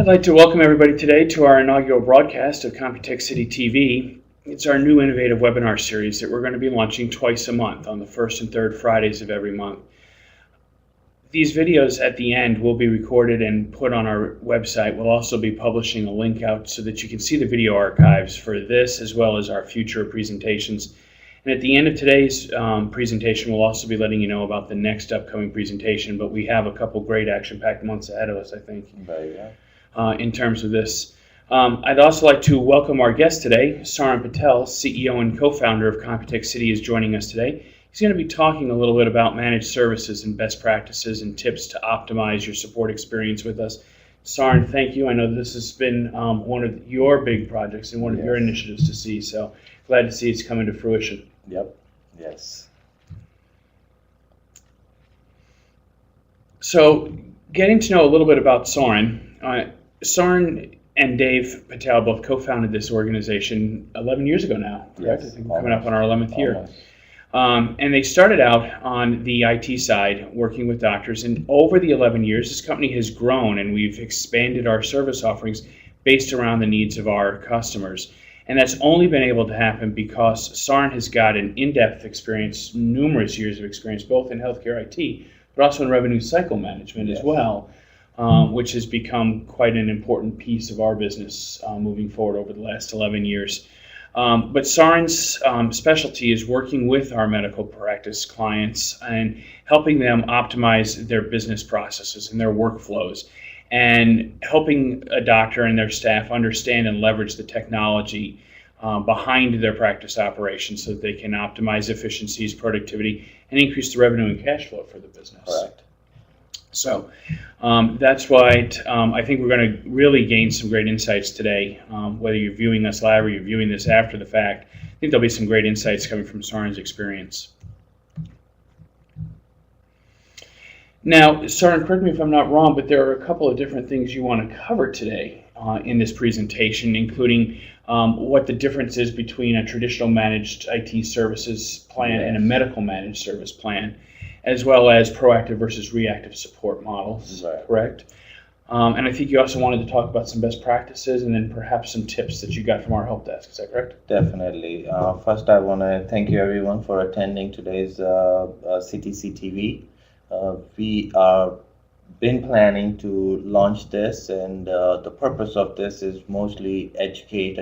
I'd like to welcome everybody today to our inaugural broadcast of CompuTech City TV. It's our new innovative webinar series that we're going to be launching twice a month on the first and third Fridays of every month. These videos at the end will be recorded and put on our website. We'll also be publishing a link out so that you can see the video archives for this as well as our future presentations. And at the end of today's presentation, we'll also be letting you know about the next upcoming presentation, but we have a couple great action-packed months ahead of us, I think, in terms of this. I'd also like to welcome our guest today. Saran Patel, CEO and co-founder of CompuTech City, is joining us today. He's going to be talking a little bit about managed services and best practices and tips to optimize your support experience with us. Saran, thank you. I know this has been one of your big projects and one of your initiatives to see, so glad to see it's coming to fruition. Yep. Yes. So, getting to know a little bit about Saran. Saran and Dave Patel both co-founded this organization 11 years ago now, correct? Yes, I think we're coming up on our 11th year. And they started out on the IT side, working with doctors. And over the 11 years, this company has grown, and we've expanded our service offerings based around the needs of our customers. And that's only been able to happen because Saran has got an in-depth experience, numerous years of experience, both in healthcare IT, but also in revenue cycle management as well, which has become quite an important piece of our business moving forward over the last 11 years. But Saran's specialty is working with our medical practice clients and helping them optimize their business processes and their workflows, and helping a doctor and their staff understand and leverage the technology behind their practice operations so that they can optimize efficiencies, productivity, and increase the revenue and cash flow for the business. Correct. So that's why I think we're going to really gain some great insights today, whether you're viewing us live or you're viewing this after the fact. I think there'll be some great insights coming from Saran's experience. Now, Saran, correct me if I'm not wrong, but there are a couple of different things you want to cover today in this presentation, including what the difference is between a traditional managed IT services plan and a medical managed service plan, as well as proactive versus reactive support models, correct? And I think you also wanted to talk about some best practices and then perhaps some tips that you got from our help desk. Is that correct? Definitely. First, I want to thank you everyone for attending today's CTC TV. We are been planning to launch this, and the purpose of this is mostly educating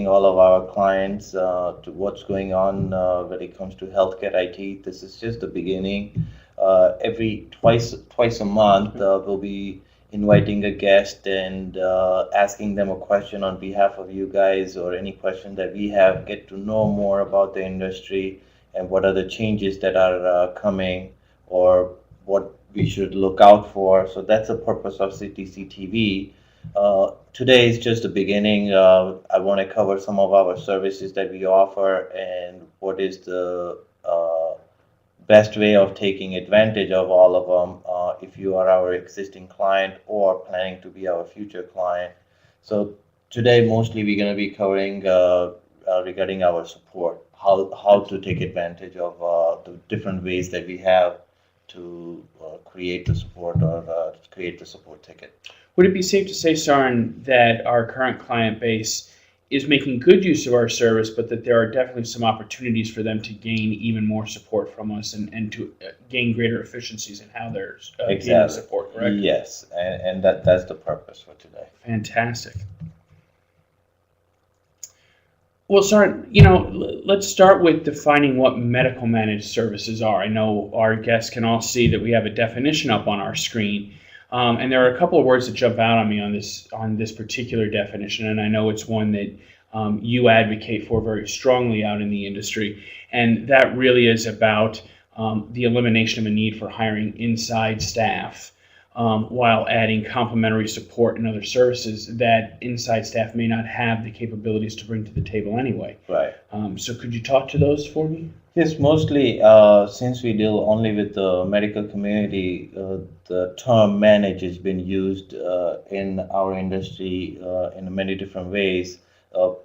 all of our clients to what's going on when it comes to healthcare IT. This is just the beginning. Twice a month, we'll be inviting a guest and asking them a question on behalf of you guys, or any question that we have, get to know more about the industry and what are the changes that are coming, or what we should look out for. So that's the purpose of CTC TV. Today is just the beginning. I want to cover some of our services that we offer and what is the best way of taking advantage of all of them if you are our existing client or planning to be our future client. So today mostly we're going to be covering regarding our support, how to take advantage of the different ways that we have to create the support or create the support ticket. Would it be safe to say, Saran, that our current client base is making good use of our service, but that there are definitely some opportunities for them to gain even more support from us and to gain greater efficiencies in how they're getting support, correct? Yes, and that's the purpose for today. Fantastic. Well, Saran, let's start with defining what medical managed services are. I know our guests can all see that we have a definition up on our screen. And there are a couple of words that jump out on me on this particular definition, and I know it's one that you advocate for very strongly out in the industry, and that really is about the elimination of a need for hiring inside staff while adding complementary support and other services that inside staff may not have the capabilities to bring to the table anyway. Right. So could you talk to those for me? Yes, mostly since we deal only with the medical community, the term manage has been used in our industry in many different ways.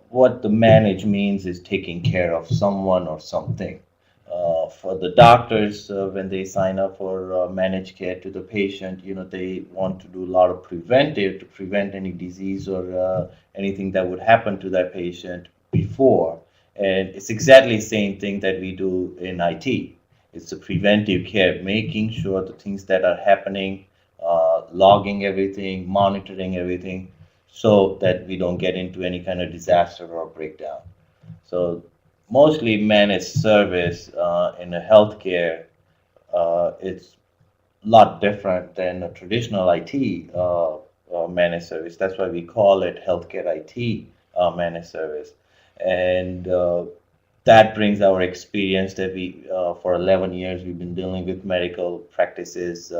What the manage means is taking care of someone or something. For the doctors, when they sign up for managed care to the patient, they want to do a lot of preventive to prevent any disease or anything that would happen to that patient before. And it's exactly the same thing that we do in IT. It's a preventive care, making sure the things that are happening, logging everything, monitoring everything, so that we don't get into any kind of disaster or breakdown. So mostly managed service in a healthcare, it's a lot different than a traditional IT managed service. That's why we call it healthcare IT managed service. And that brings our experience that for 11 years, we've been dealing with medical practices,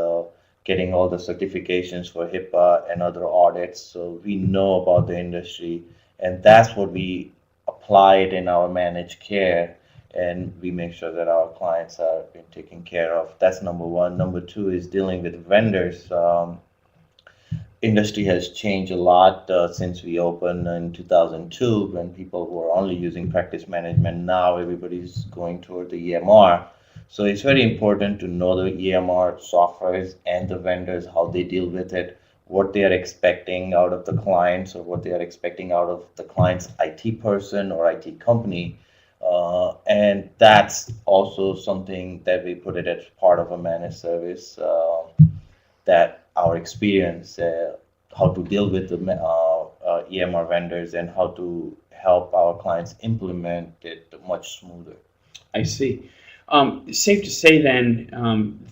getting all the certifications for HIPAA and other audits. So we know about the industry, and that's what we apply it in our managed care, and we make sure that our clients are being taken care of. That's number one. Number two is dealing with vendors. Industry has changed a lot since we opened in 2002, when people were only using practice management. Now everybody's going toward the EMR. So it's very important to know the EMR softwares and the vendors, how they deal with it, what they are expecting out of the clients, or what they are expecting out of the client's IT person or IT company. And that's also something that we put it as part of a managed service, that our experience, how to deal with the EMR vendors, and how to help our clients implement it much smoother. I see. Safe to say then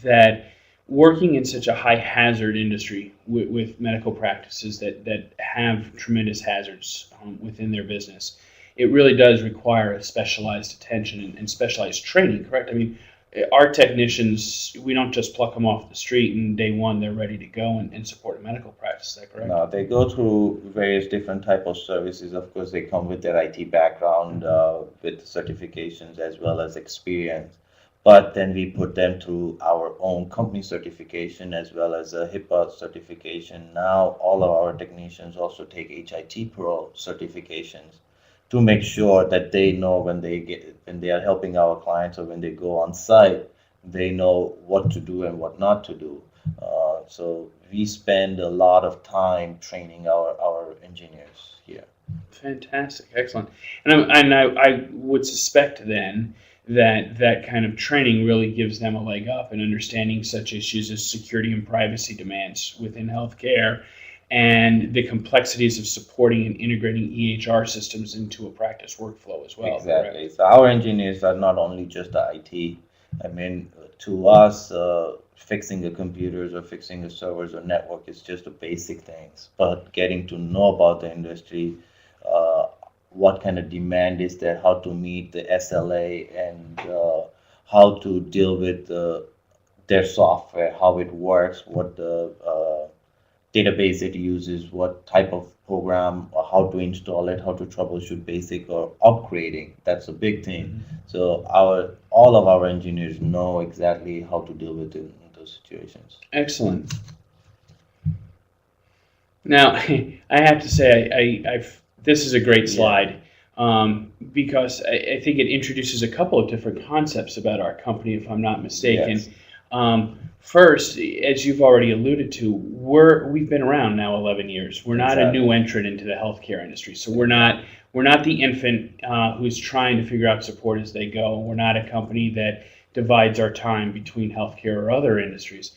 that working in such a high hazard industry with medical practices that have tremendous hazards within their business, it really does require a specialized attention and specialized training, correct? I mean, our technicians, we don't just pluck them off the street and day one they're ready to go and support a medical practice. Is that correct? No, they go through various different type of services. Of course, they come with their IT background, with certifications as well as experience. But then we put them through our own company certification as well as a HIPAA certification. Now all of our technicians also take HIT Pro certifications to make sure that they know when they are helping our clients, or when they go on site, they know what to do and what not to do. So we spend a lot of time training our engineers here. Fantastic, excellent. And I would suspect then that kind of training really gives them a leg up in understanding such issues as security and privacy demands within healthcare, and the complexities of supporting and integrating EHR systems into a practice workflow as well. Exactly. Correct? So our engineers are not only just the IT. I mean, to us, fixing the computers or fixing the servers or network is just the basic things. But getting to know about the industry, what kind of demand is there, how to meet the SLA, and how to deal with their software, how it works, what the database it uses, what type of program, or how to install it, how to troubleshoot basic or upgrading. That's a big thing. Mm-hmm. So all of our engineers know exactly how to deal with it in those situations. Excellent. Now, I have to say, this is a great slide, because I think it introduces a couple of different concepts about our company, if I'm not mistaken. Yes. First, as you've already alluded to, we've been around now 11 years. We're not a new entrant into the healthcare industry, so we're not the infant who's trying to figure out support as they go. We're not a company that divides our time between healthcare or other industries.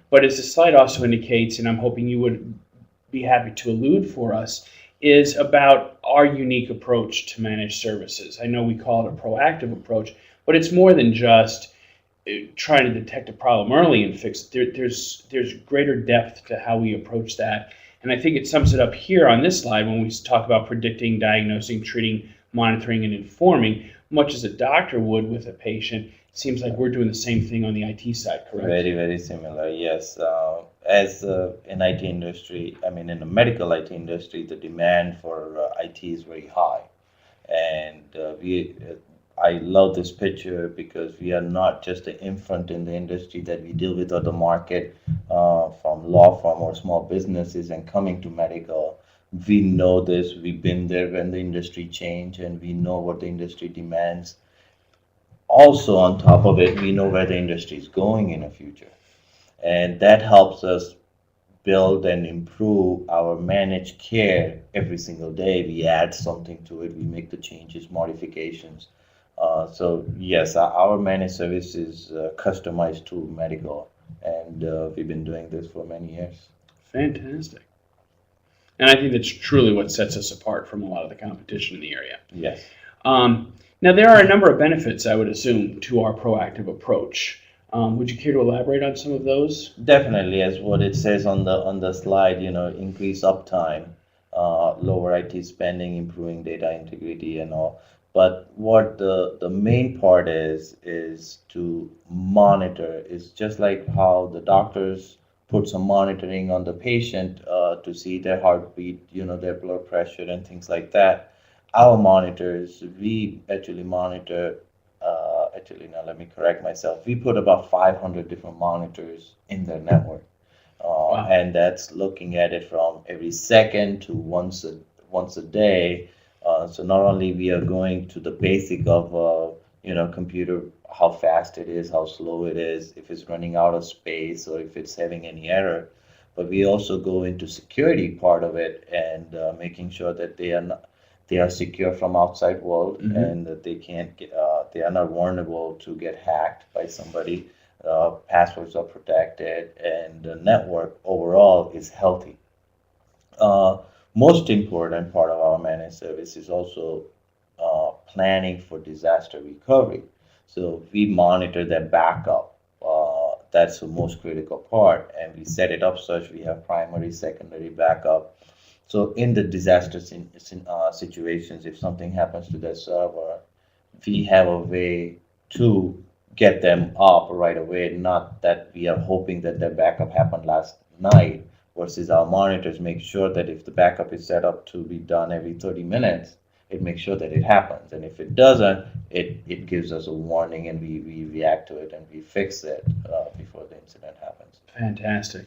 But as the slide also indicates, and I'm hoping you would be happy to allude for us, is about our unique approach to managed services. I know we call it a proactive approach, but it's more than just trying to detect a problem early and fix it. There's greater depth to how we approach that. And I think it sums it up here on this slide when we talk about predicting, diagnosing, treating, monitoring, and informing, much as a doctor would with a patient. It seems like we're doing the same thing on the IT side, correct? Very, very similar, yes. As in IT industry, I mean in the medical IT industry, the demand for IT is very high. And I love this picture because we are not just the infant in the industry that we deal with, or the market from law firm or small businesses and coming to medical. We know this, we've been there when the industry changed, and we know what the industry demands. Also, on top of it, we know where the industry is going in the future, and that helps us build and improve our managed care every single day. We add something to it, we make the changes, modifications. So yes, our managed service is customized to medical, and we've been doing this for many years. Fantastic. And I think that's truly what sets us apart from a lot of the competition in the area. Yes. Now, there are a number of benefits, I would assume, to our proactive approach. Would you care to elaborate on some of those? Definitely, as what it says on the slide, increase uptime, lower IT spending, improving data integrity, and all. But what the main part is to monitor. Is just like how the doctors put some monitoring on the patient to see their heartbeat, their blood pressure and things like that. Our monitors, we actually monitor. Actually, now let me correct myself. We put about 500 different monitors in their network, Wow. and that's looking at it from every second to once a day. So not only we are going to the basic of computer, how fast it is, how slow it is, if it's running out of space or if it's having any error, but we also go into security part of it and making sure that they are secure from outside world, Hmm. and that they can't get, they are not vulnerable to get hacked by somebody. Passwords are protected, and the network overall is healthy. Uh, Most important part of our managed service is also planning for disaster recovery. So we monitor that backup. That's the most critical part, and we set it up such we have primary, secondary backup. So in the disaster situations, if something happens to that server, we have a way to get them up right away, not that we are hoping that their backup happened last night, versus our monitors make sure that if the backup is set up to be done every 30 minutes, it makes sure that it happens. And if it doesn't, it gives us a warning, and we react to it and we fix it before the incident happens. Fantastic.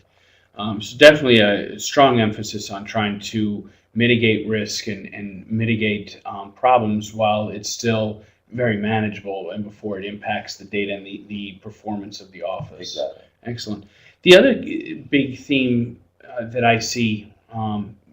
So definitely a strong emphasis on trying to mitigate risk and mitigate problems while it's still very manageable and before it impacts the data and the performance of the office. Exactly. Excellent. The other big theme that I see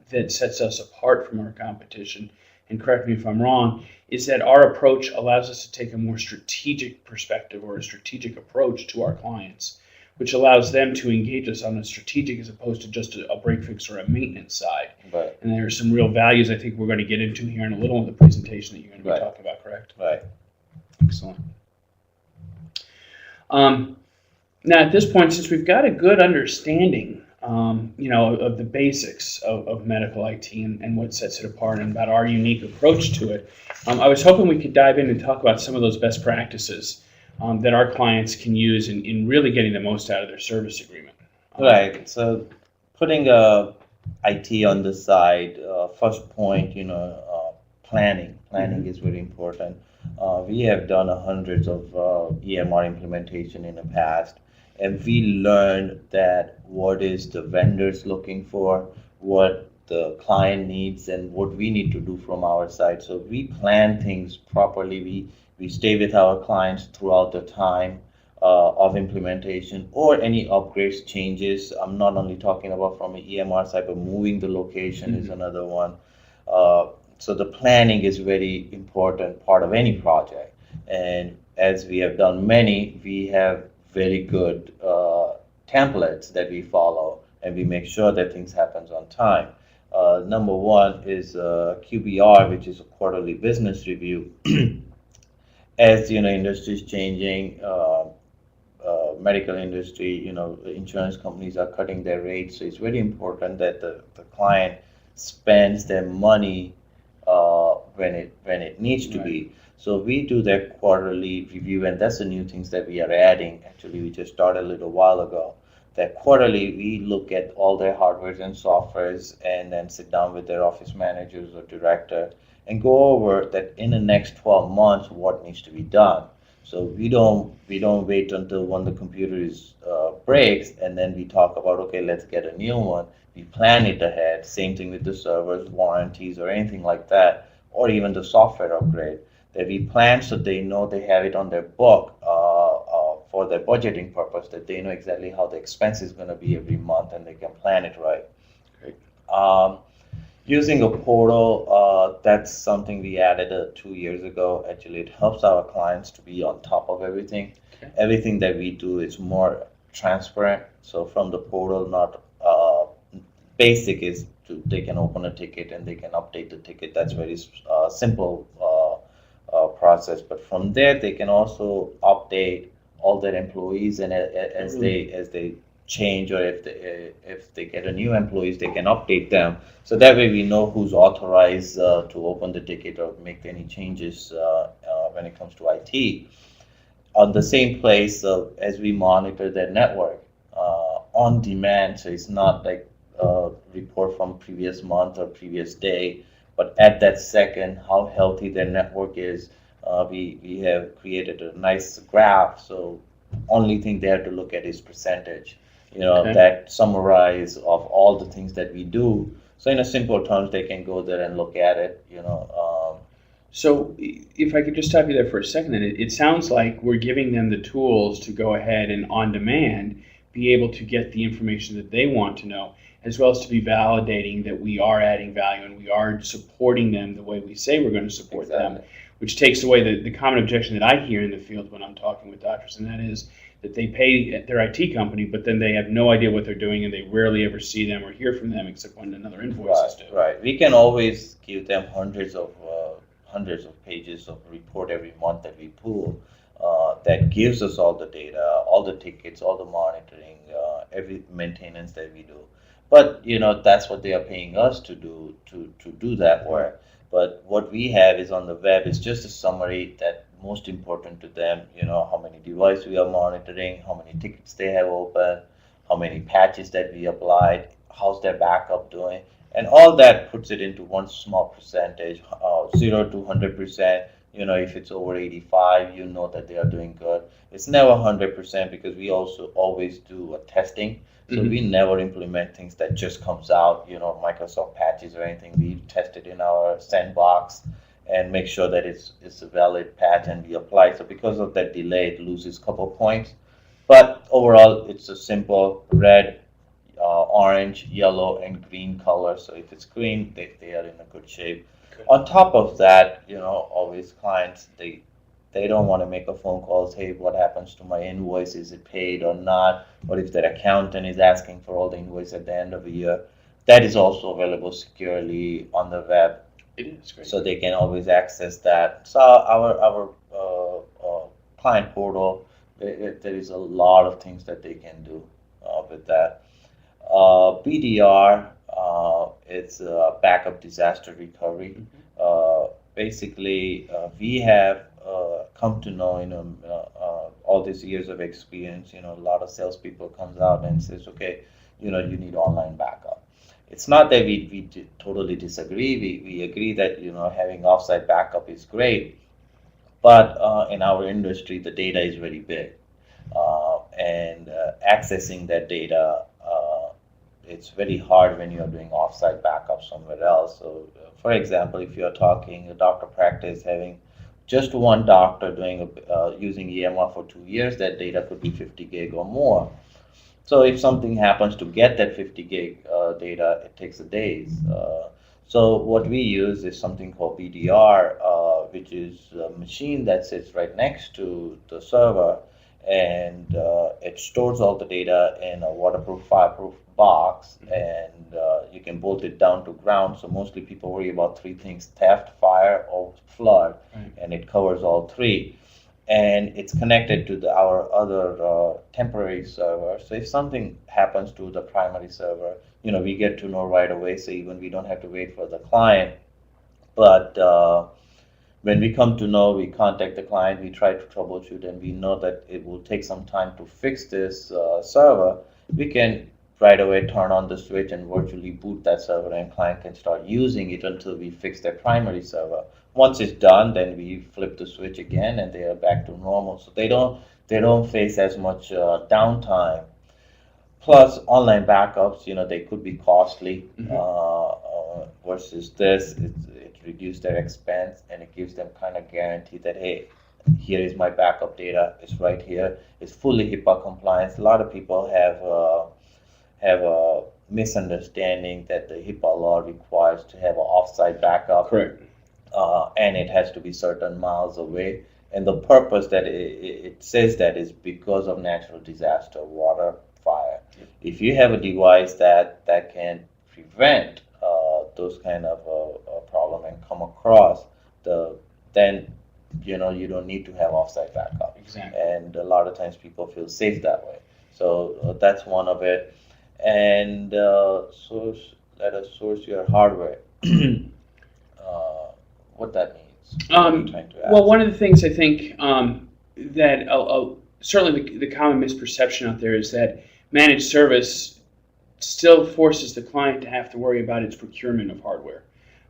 that sets us apart from our competition, and correct me if I'm wrong, is that our approach allows us to take a more strategic perspective or a strategic approach to our clients, which allows them to engage us on a strategic as opposed to just a break fix or a maintenance side. But And there are some real values I think we're going to get into here in a little in the presentation that you're going to be right, talking about, correct? right. Excellent. Um, Now, at this point, since we've got a good understanding, of the basics of medical IT and what sets it apart and about our unique approach to it, I was hoping we could dive in and talk about some of those best practices that our clients can use in really getting the most out of their service agreement. Right. So putting IT on the side, first point, planning. Planning Mhm. is very important. We have done hundreds of EMR implementation in the past, and we learned that what is the vendors looking for, what the client needs, and what we need to do from our side. So we plan things properly. We stay with our clients throughout the time of implementation or any upgrades changes. I'm not only talking about from an EMR side, but moving the location is Mhm. another one. So the planning is very important part of any project. And as we have done many, we have very good templates that we follow, and we make sure that things happens on time. Number one is QBR, which is a quarterly business review. As industry is changing, medical industry, insurance companies are cutting their rates. So it's very important that the client spends their money when it needs to Right. be. So we do that quarterly review, and that's the new things that we are adding. Actually, we just started a little while ago. That quarterly, we look at all their hardwares and softwares, and then sit down with their office managers or director and go over that in the next 12 months what needs to be done. So we don't wait until when the computer is breaks, and then we talk about, okay, let's get a new one. We plan it ahead. Same thing with the servers, warranties, or anything like that, or even the software upgrade. that we plan so they know they have it on their book for their budgeting purpose, that they know exactly how the expense is going to be every month and they can plan it right. Great. Using a portal, that's something we added 2 years ago. Actually, it helps our clients to be on top of everything. Okay. Everything that we do is more transparent. So from the portal, not basic is they can open a ticket and they can update the ticket. That's very simple process. But from there, they can also update all their employees, and as they change, or if they get a new employees, they can update them. So that way we know who's authorized to open the ticket or make any changes when it comes to IT. On the same place, as we monitor their network on demand, so it's not like a report from previous month or previous day, but at that second, how healthy their network is. We have created a nice graph, so only thing they have to look at is percentage, Okay. that summarize of all the things that we do. So in a simple terms, they can go there and look at it, So if I could just stop you there for a second, then it sounds like we're giving them the tools to go ahead and on demand be able to get the information that they want to know, as well as to be validating that we are adding value and we are supporting them the way we say we're going to support them, which takes away the common objection that I hear in the field when I'm talking with doctors, and that is that they pay their IT company, but then they have no idea what they're doing and they rarely ever see them or hear from them except when another invoice is due. Right. We can always give them hundreds of pages of report every month that we pull that gives us all the data, all the tickets, all the monitoring, every maintenance that we do. But that's what they are paying us to do that work. But what we have is on the web is just a summary that most important to them. How many devices we are monitoring, how many tickets they have open, how many patches that we applied, how's their backup doing, and all that puts it into one small percentage, 0 to 100%. If it's over 85, that they are doing good. It's never 100% because we also always do a testing. So we never implement things that just comes out, Microsoft patches or anything. We test it in our sandbox and make sure that it's a valid patch and we apply. So because of that delay, it loses a couple points. But overall, it's a simple red, orange, yellow, and green color. So if it's green, they are in a good shape. On top of that, always clients, they don't want to make a phone call, hey, what happens to my invoice? Is it paid or not? Or if their accountant is asking for all the invoice at the end of the year, that is also available securely on the web. It is great. So they can always access that. So our client portal, there is a lot of things that they can do with that. BDR, it's backup disaster recovery. Basically, we have come to know, all these years of experience, a lot of salespeople comes out and says, okay, you need online backup. It's not that we totally disagree. We agree that, having offsite backup is great, but in our industry, the data is very big. And accessing that data, it's very hard when you're doing offsite backup somewhere else. So, for example, if you're talking a doctor practice having just one doctor doing using EMR for 2 years, that data could be 50 gig or more. So if something happens to get that 50 gig data, it takes days. So what we use is something called BDR, which is a machine that sits right next to the server, and it stores all the data in a waterproof, fireproof box, and you can bolt it down to ground. So mostly people worry about three things: theft, fire, or flood, and it covers all three. And it's connected to our other temporary server. So if something happens to the primary server, we get to know right away. So even we don't have to wait for the client. But when we come to know, we contact the client, we try to troubleshoot, and we know that it will take some time to fix this server. We can right away turn on the switch and virtually boot that server, and client can start using it until we fix their primary server. Once it's done, then we flip the switch again and they are back to normal. So they don't face as much downtime. Plus online backups, they could be costly versus this. It reduce their expense, and it gives them kind of guarantee that, hey, here is my backup data. It's right here. It's fully HIPAA compliance. A lot of people have a misunderstanding that the HIPAA law requires to have an offsite backup. Correct. And it has to be certain miles away. And the purpose that it says that is because of natural disaster, water, fire. If you have a device that can prevent those kind of problem and come across then you don't need to have offsite backup. Exactly. And a lot of times people feel safe that way. So that's one of it. And let us source your hardware. What that means? What are you trying to ask? Well, one of the things I think that certainly the common misperception out there is that managed service still forces the client to have to worry about its procurement of hardware.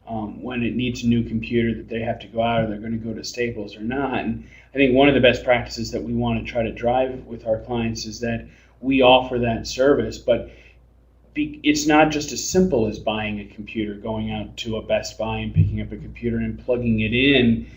When it needs a new computer, that they have to go out, or they're going to go to Staples or not. And I think one of the best practices that we want to try to drive with our clients is that we offer that service, but it's not just as simple as buying a computer, going out to a Best Buy and picking up a computer and plugging it in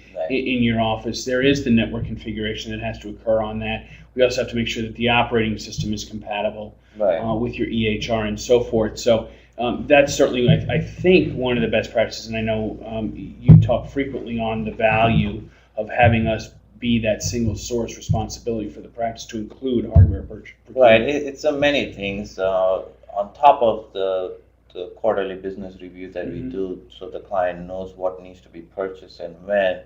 your office. There is the network configuration that has to occur on that. We also have to make sure that the operating system is compatible with your EHR and so forth. So that's certainly, I think, one of the best practices. And I know you talk frequently on the value of having us be that single source responsibility for the practice to include hardware purchase. Right. It's many things. On top of the quarterly business reviews that we do, so the client knows what needs to be purchased and when,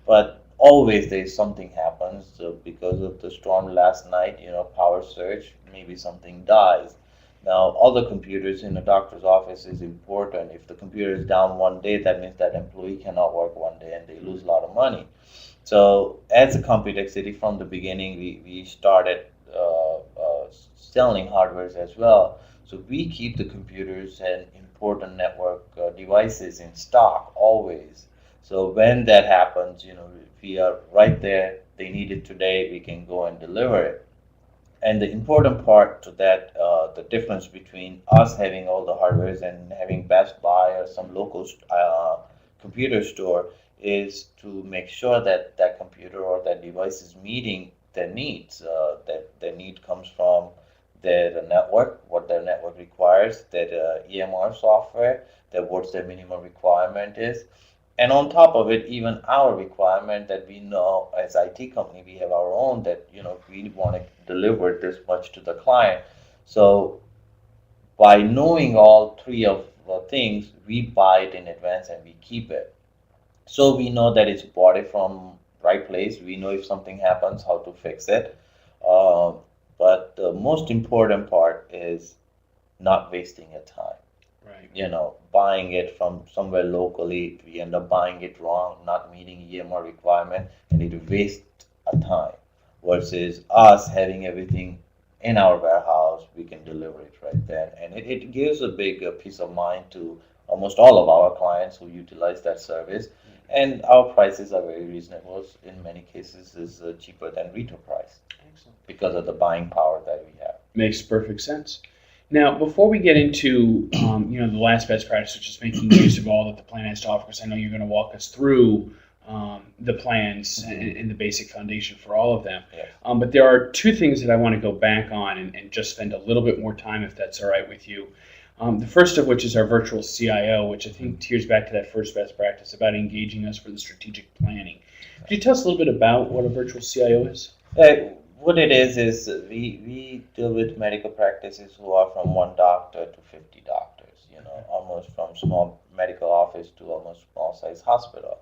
but always there's something happens. So because of the storm last night, power surge, maybe something dies. Now, all the computers in a doctor's office is important. If the computer is down one day, that means that employee cannot work one day and they lose a lot of money. So as a CompuTech City, from the beginning, we started selling hardwares as well. So we keep the computers and important network devices in stock always. So when that happens, we are right there. They need it today. We can go and deliver it. And the important part to that, the difference between us having all the hardwares and having Best Buy or some local computer store is to make sure that that computer or that device is meeting their needs. That their need comes from their network, what their network requires, their EMR software, that what's their minimum requirement is. And on top of it, even our requirement that we know as IT company, we have our own that, we want to deliver this much to the client. So by knowing all three of the things, we buy it in advance and we keep it. So we know that it's bought it from right place. We know if something happens, how to fix it. But the most important part is not wasting your time. Right. Buying it from somewhere locally, we end up buying it wrong, not meeting EMR requirement, and it wastes a time. Versus us having everything in our warehouse, we can deliver it right there. And it gives a big peace of mind to almost all of our clients who utilize that service. And our prices are very reasonable. In many cases, is cheaper than retail price. Excellent. Because of the buying power that we have. Makes perfect sense. Now, before we get into the last best practice, which is making use of all that the plan has to offer, because I know you're going to walk us through the plans and the basic foundation for all of them. Yes. But there are two things that I want to go back on and just spend a little bit more time, if that's all right with you. The first of which is our virtual CIO, which I think tears back to that first best practice about engaging us for the strategic planning. Could you tell us a little bit about what a virtual CIO is? What it is we deal with medical practices who are from 1 doctor to 50 doctors, almost from small medical office to almost small size hospital.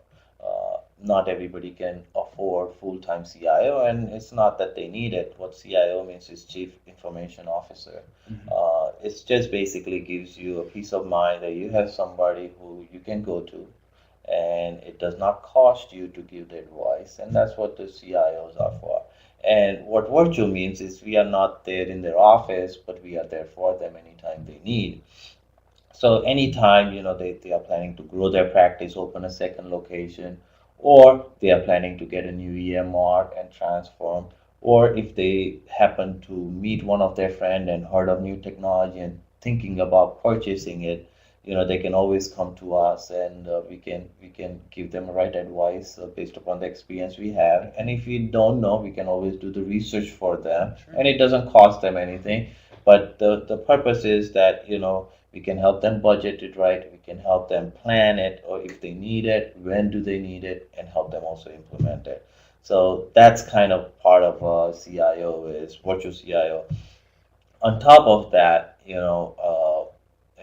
Not everybody can afford full-time CIO, and it's not that they need it. What CIO means is Chief Information Officer. It just basically gives you a peace of mind that you have somebody who you can go to, and it does not cost you to give the advice, and that's what the CIOs are for. And what virtual means is we are not there in their office, but we are there for them anytime they need. So anytime, they are planning to grow their practice, open a second location, or they are planning to get a new EMR and transform, or if they happen to meet one of their friends and heard of new technology and thinking about purchasing it, they can always come to us, and we can give them right advice based upon the experience we have. And if we don't know, we can always do the research for them, Sure. and it doesn't cost them anything. But the purpose is that we can help them budget it right, we can help them plan it, or if they need it, when do they need it, and help them also implement it. So that's kind of part of CIO is virtual CIO. On top of that,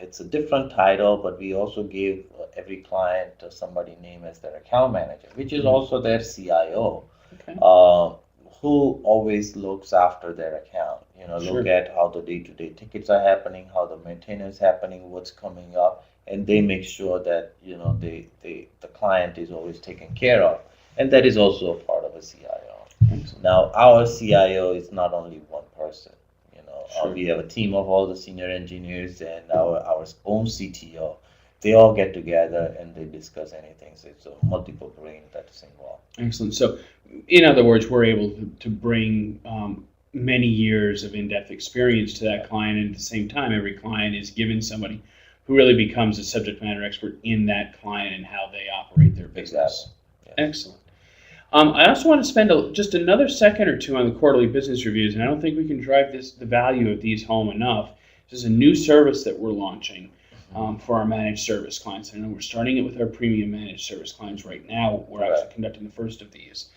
it's a different title, but we also give every client somebody named as their account manager, which is also their CIO, Okay. who always looks after their account. Look Sure. at how the day-to-day tickets are happening, how the maintenance happening, what's coming up, and they make sure that the client is always taken care of, and that is also a part of a CIO. Excellent. Now, our CIO is not only one person. Sure. We have a team of all the senior engineers and our own CTO. They all get together and they discuss anything. So it's a multiple brain that is involved. Excellent. So, in other words, we're able to bring many years of in-depth experience to that client, and at the same time, every client is given somebody who really becomes a subject matter expert in that client and how they operate their business. Exactly. Yes. Excellent. I also want to spend just another second or two on the quarterly business reviews, and I don't think we can drive the value of these home enough. This is a new service that we're launching for our managed service clients. I know we're starting it with our premium managed service clients right now. We're actually conducting the first of these.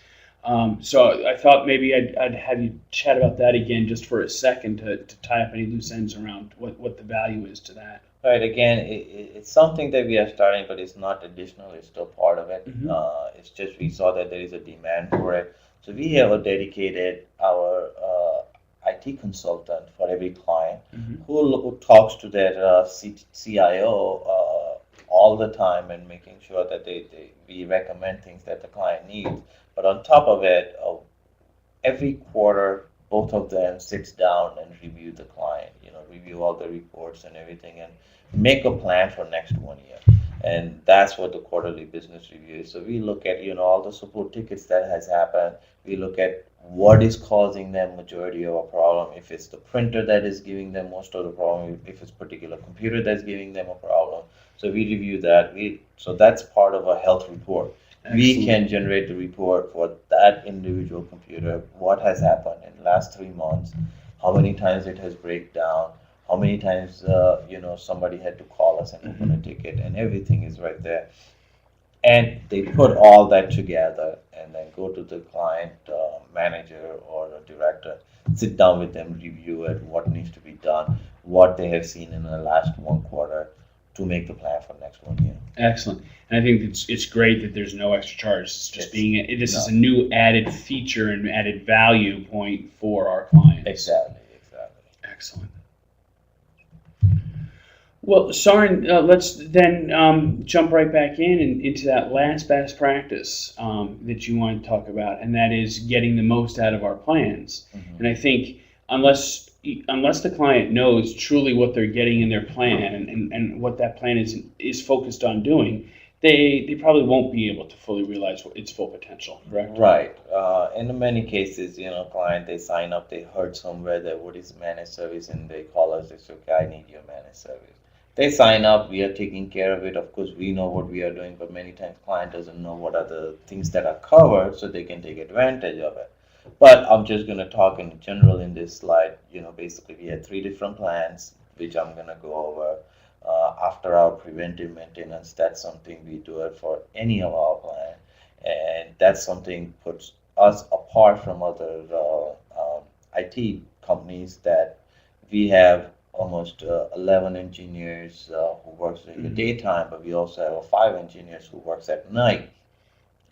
So I thought maybe I'd have you chat about that again just for a second to tie up any loose ends around what the value is to that. Right. Again, it's something that we are starting, but it's not additional. It's still part of it. Mhm. It's just we saw that there is a demand for it. So we have a dedicated our IT consultant for every client Mhm. who talks to their CIO all the time and making sure that we recommend things that the client needs. But on top of it, every quarter, both of them sits down and review the client, review all the reports and everything, and make a plan for next 1 year. And that's what the quarterly business review is. So we look at, all the support tickets that has happened. We look at what is causing them majority of a problem. If it's the printer that is giving them most of the problem, if it's particular computer that's giving them a problem. So we review that. So that's part of a health report. We Excellent. can generate the report for that individual computer, what has happened in the last 3 months, how many times it has break down, how many times somebody had to call us and open a ticket, and everything is right there. And they put all that together and then go to the client manager or a director, sit down with them, review it, what needs to be done, what they have seen in the last 1 quarter to make the plan for next 1 year. Excellent. And I think it's great that there's no extra charge. It's just this is No. a new added feature and added value point for our clients. Exactly. Excellent. Well, Soren, let's then jump right back into that last best practice that you want to talk about, and that is getting the most out of our plans. Mhm. And I think unless the client knows truly what they're getting in their plan and what that plan is focused on doing, they probably won't be able to fully realize its full potential. Correct? Right. In many cases, client, they sign up, they heard somewhere that what is managed service, and they call us, they say, okay, I need your managed service. They sign up, we are taking care of it. Of course, we know what we are doing, but many times client doesn't know what are the things that are covered, so they can take advantage of it. But I'm just going to talk in general in this slide. Basically, we had 3 different plans, which I'm going to go over. After our preventive maintenance, that's something we do it for any of our plan, and that's something puts us apart from other IT companies that we have almost 11 engineers who works in the daytime, but we also have 5 engineers who works at night.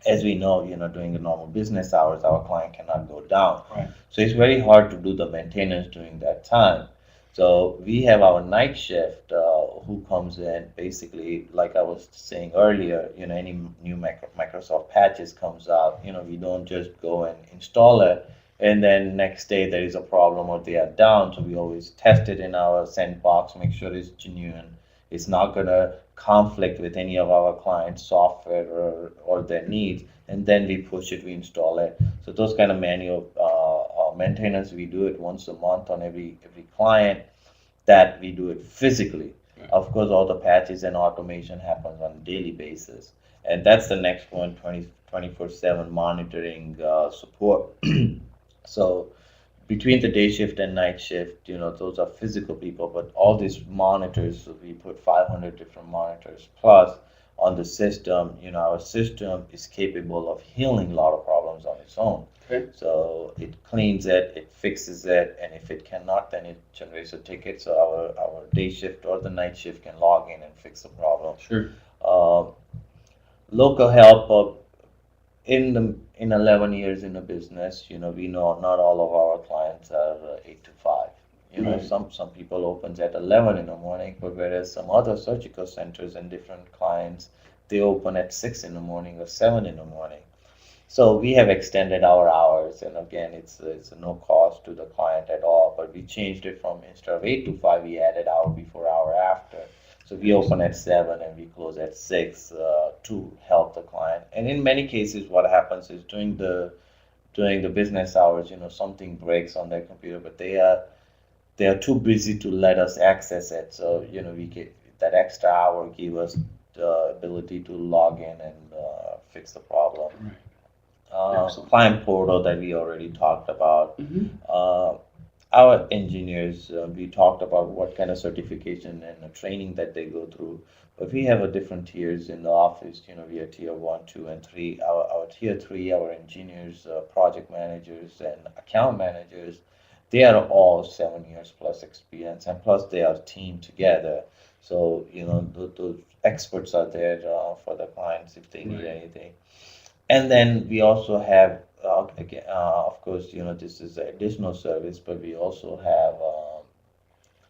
As we know, during the normal business hours, our client cannot go down. Right. So it's very hard to do the maintenance during that time. So we have our night shift who comes in basically, like I was saying earlier, any new Microsoft patches comes out, we don't just go and install it and then next day there is a problem or they are down. So we always test it in our sandbox, make sure it's genuine. It's not going to conflict with any of our clients' software or their needs, and then we push it, we install it. So those kind of manual maintenance, we do it once a month on every client, that we do it physically. Of course, all the patches and automation happens on a daily basis. And that's the next one, 24/7 monitoring support. So between the day shift and night shift, those are physical people, but all these monitors, so we put 500 different monitors plus on the system. Our system is capable of healing a lot of problems on its own. Okay. So it cleans it, it fixes it, and if it cannot, then it generates a ticket. So our day shift or the night shift can log in and fix the problem. Sure. Uh, Local help in 11 years in the business, we know not all of our clients are 8 to 5. Right. Some people opens at 11 in the morning, but whereas some other surgical centers and different clients, they open at 6 in the morning or 7 in the morning. So we have extended our hours, and again, it's no cost to the client at all. But we changed it from instead of 8 to 5, we added hour before, hour after. So we open at 7 and we close at 6 to help the client. And in many cases, what happens is during the business hours, something breaks on their computer, but they are too busy to let us access it. So we get that extra hour, give us the ability to log in and fix the problem. Right. Client portal that we already talked about. Mm-hmm. Our engineers, we talked about what kind of certification and the training that they go through. But we have a different tiers in the office. We are tier 1, 2, and 3. Our tier 3, our engineers, project managers, and account managers, they are all 7 years plus experience, and plus they are teamed together. So those experts are there for the clients if they need anything. And then we also have, again, of course, this is an additional service, but we also have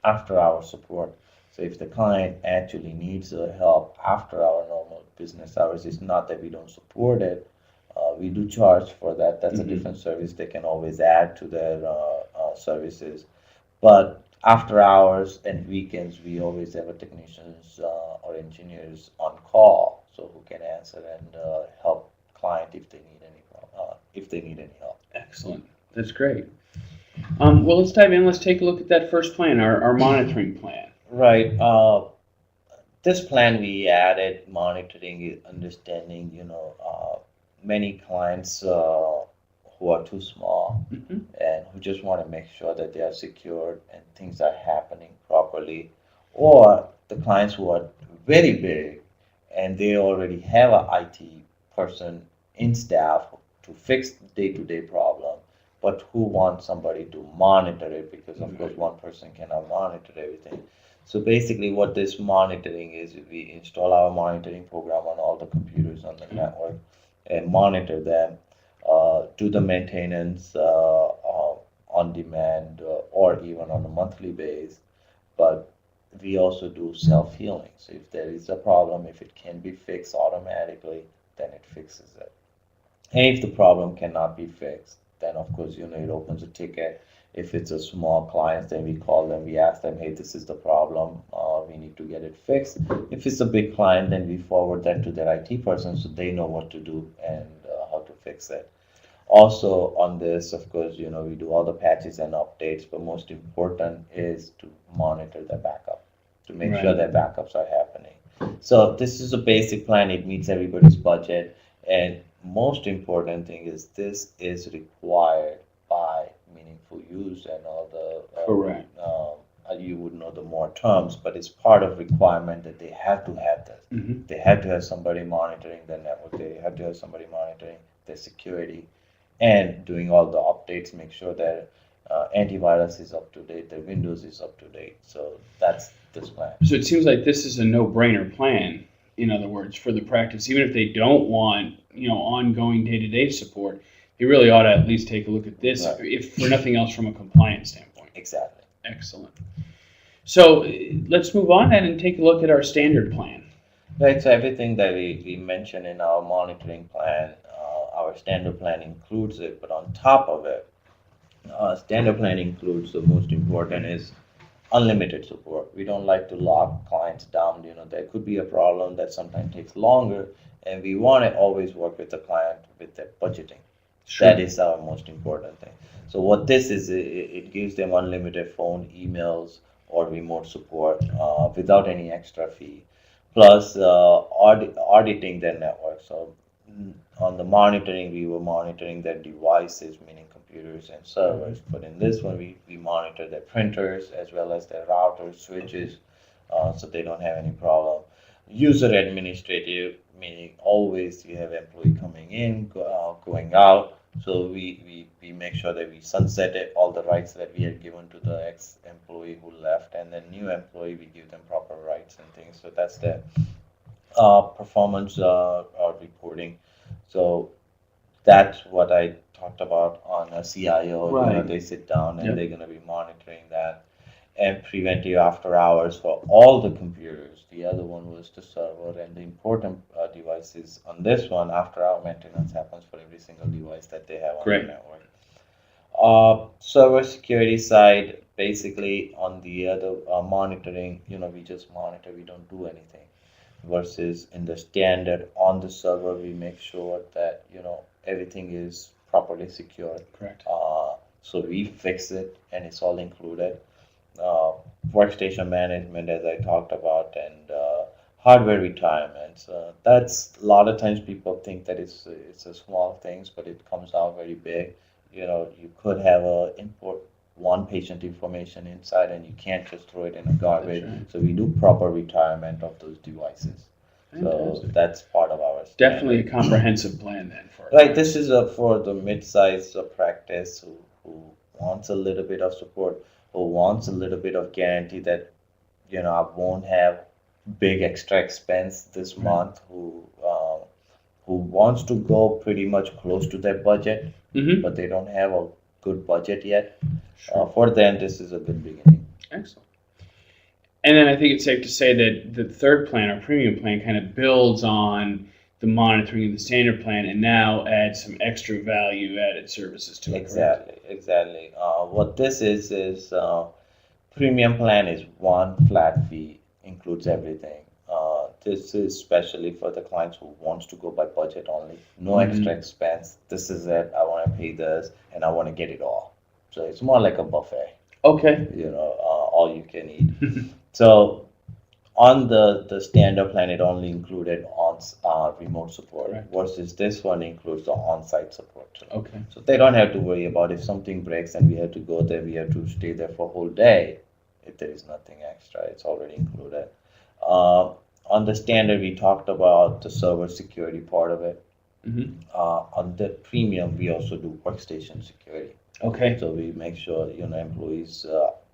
after-hour support. So if the client actually needs help after our normal business hours, it's not that we don't support it. We do charge for that. That's a different service they can always add to their services. But after hours and weekends, we always have a technicians or engineers on call, so who can answer and help client if they need any help. Excellent. That's great. Well, let's dive in. Let's take a look at that first plan, our monitoring plan. Right. This plan we added monitoring, understanding. Many clients who are too small and who just want to make sure that they are secured and things are happening properly, or the clients who are very big and they already have an IT person in staff to fix the day-to-day problem, but who want somebody to monitor it because, of course, one person cannot monitor everything. So basically what this monitoring is, we install our monitoring program on all the computers on the network and monitor them, do the maintenance on demand or even on a monthly basis. But we also do self-healing. So if there is a problem, if it can be fixed automatically, then it fixes it. And if the problem cannot be fixed, then of course, it opens a ticket. If it's a small client, then we call them, we ask them, hey, this is the problem, we need to get it fixed. If it's a big client, then we forward that to their IT person so they know what to do and how to fix it. Also on this, of course, we do all the patches and updates, but most important is to monitor the backup, to make sure that backups are happening. So this is a basic plan. It meets everybody's budget. And most important thing is this is required by meaningful use and all the Correct. You would know the more terms, but it's part of requirement that they have to have this. They have to have somebody monitoring their network. They have to have somebody monitoring their security and doing all the updates, make sure that antivirus is up to date, their Windows is up to date. So that's this plan. So it seems like this is a no-brainer plan, in other words, for the practice. Even if they don't want, ongoing day-to-day support, they really ought to at least take a look at this, if for nothing else from a compliance standpoint. Exactly. Excellent. So let's move on then and take a look at our standard plan. Right, so everything that we mentioned in our monitoring plan, our standard plan includes it, but on top of it, standard plan includes the most important is unlimited support. We don't like to lock clients down. There could be a problem that sometimes takes longer, and we want to always work with the client with their budgeting. Sure. That is our most important thing. So what this is, it gives them unlimited phone, emails, or remote support without any extra fee, plus auditing their network. So on the monitoring, we were monitoring their devices, meaning computers and servers. But in this one, we monitor their printers as well as their routers, switches, so they don't have any problem. User administrative, meaning always you have employee coming in, going out. So we make sure that we sunset all the rights that we had given to the ex-employee who left, and then new employee, we give them proper rights and things. So that's the performance reporting. So that's what I talked about on a CIO. Right. They sit down and Yep. they're going to be monitoring that, and preventive after hours for all the computers. The other one was the server, and the important devices on this one, after hour maintenance happens for every single device that they have on Great. the network. Server security side, basically on the other monitoring, we just monitor, we don't do anything. Versus in the standard on the server, we make sure that everything is properly secured. Correct. So we fix it, and it's all included. Uh, Workstation management, as I talked about, and hardware retirements. That's a lot of times people think that it's a small things, but it comes out very big. You could have a import one patient information inside, and you can't just throw it in a garbage. That's right. So we do proper retirement of those devices. So Fantastic. that's part of our Definitely a comprehensive plan then for it. Right, this is for the mid-sized practice who wants a little bit of support, who wants a little bit of guarantee that, I won't have big extra expense this Right. month, who wants to go pretty much close to their budget, Mm-hmm. but they don't have a good budget yet. Sure. For them, this is a good beginning. Excellent. And then I think it's safe to say that the third plan, our premium plan, kind of builds on the monitoring of the standard plan and now adds some extra value added services to it. Correct? Exactly. What this is premium plan is one flat fee, includes everything. This is especially for the clients who wants to go by budget only, no Mhm. extra expense. This is it. I want to pay this, and I want to get it all. So it's more like a buffet, Okay. all you can eat. So on the standard plan, it only included on remote support, Correct. versus this one includes the on-site support too. Okay. So they don't have to worry about if something breaks and we have to go there, we have to stay there for a whole day. If there is nothing extra, it's already included. On the standard, we talked about the server security part of it. Mm-hmm. On the premium, we also do workstation security. Okay. So we make sure employees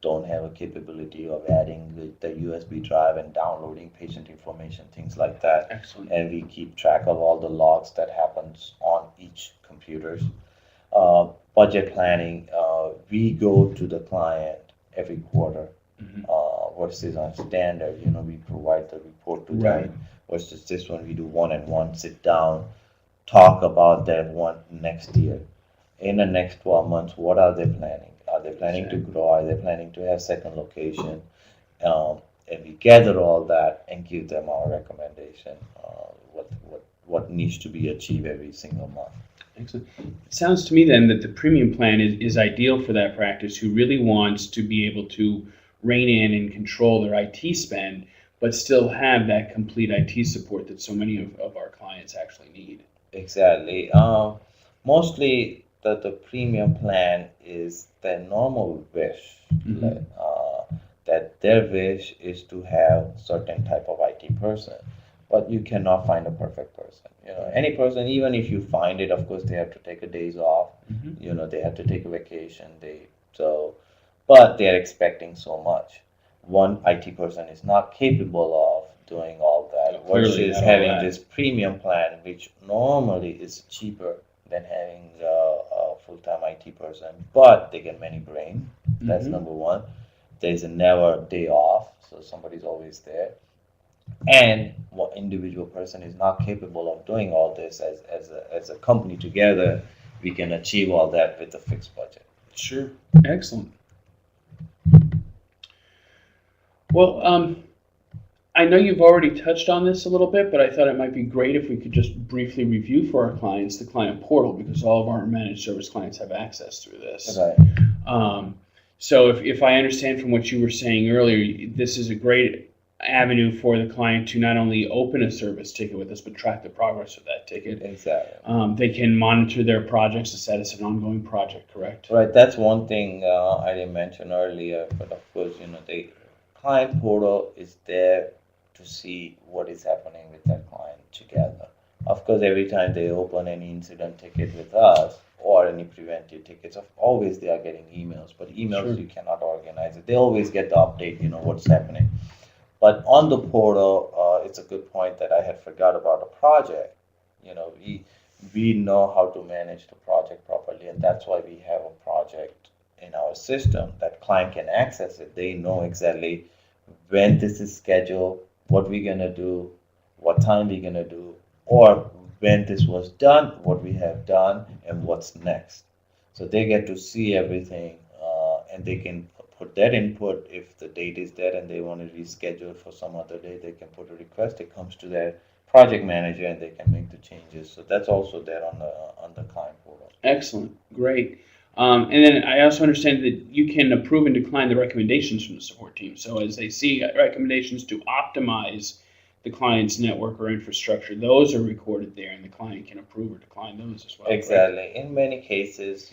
don't have a capability of adding the USB drive and downloading patient information, things like that. Excellent. And we keep track of all the logs that happens on each computers. Budget planning, we go to the client every quarter. Mm-hmm. Versus on standard, we provide the report to Right. them. Versus this one, we do one-on-one, sit down, talk about that one next year. In the next 12 months, what are they planning? Are they planning to grow? Are they planning to have second location? And we gather all that and give them our recommendation, what needs to be achieved every single month. Excellent. It sounds to me then that the premium plan is ideal for that practice who really wants to be able to rein in and control their IT spend, but still have that complete IT support that so many of our clients actually need. Exactly. Mostly the premium plan is their normal wish. Mhm. That their wish is to have certain type of IT person, but you cannot find a perfect person. Any person, even if you find it, of course they have to take a days off. Mhm. They have to take a vacation. But they're expecting so much. One IT person is not capable of doing all that. Clearly Versus not all having that. this premium plan, which normally is cheaper than having a full-time IT person, but they get many brain. That's Mhm. number one. There's a never day off, so somebody's always there. And what individual person is not capable of doing all this as a company together, we can achieve all that with a fixed budget. Sure. Excellent. Well, I know you've already touched on this a little bit, but I thought it might be great if we could just briefly review for our clients the client portal, because all of our managed service clients have access through this. Right. Um, So if I understand from what you were saying earlier, this is a great avenue for the client to not only open a service ticket with us, but track the progress of that ticket. Exactly. They can monitor their projects to set as an ongoing project, correct? Right, that's one thing I didn't mention earlier, but of course, the client portal is there to see what is happening with that client together. Of course, every time they open any incident ticket with us or any preventive tickets, always they are getting emails, but emails Sure. you cannot organize it. They always get the update, what's happening. But on the portal, it's a good point that I had forgot about a project. We know how to manage the project properly, and that's why we have a project in our system that client can access it. They know exactly when this is scheduled, what we're gonna do, what time we're gonna do, or when this was done, what we have done, and what's next. So they get to see everything, and they can put that input. If the date is there and they want to reschedule for some other day, they can put a request. It comes to their project manager and they can make the changes. So that's also there on the client portal. Excellent, great. And then I also understand that you can approve and decline the recommendations from the support team. So as they see recommendations to optimize the client's network or infrastructure, those are recorded there, and the client can approve or decline those as well. Exactly. Right? In many cases,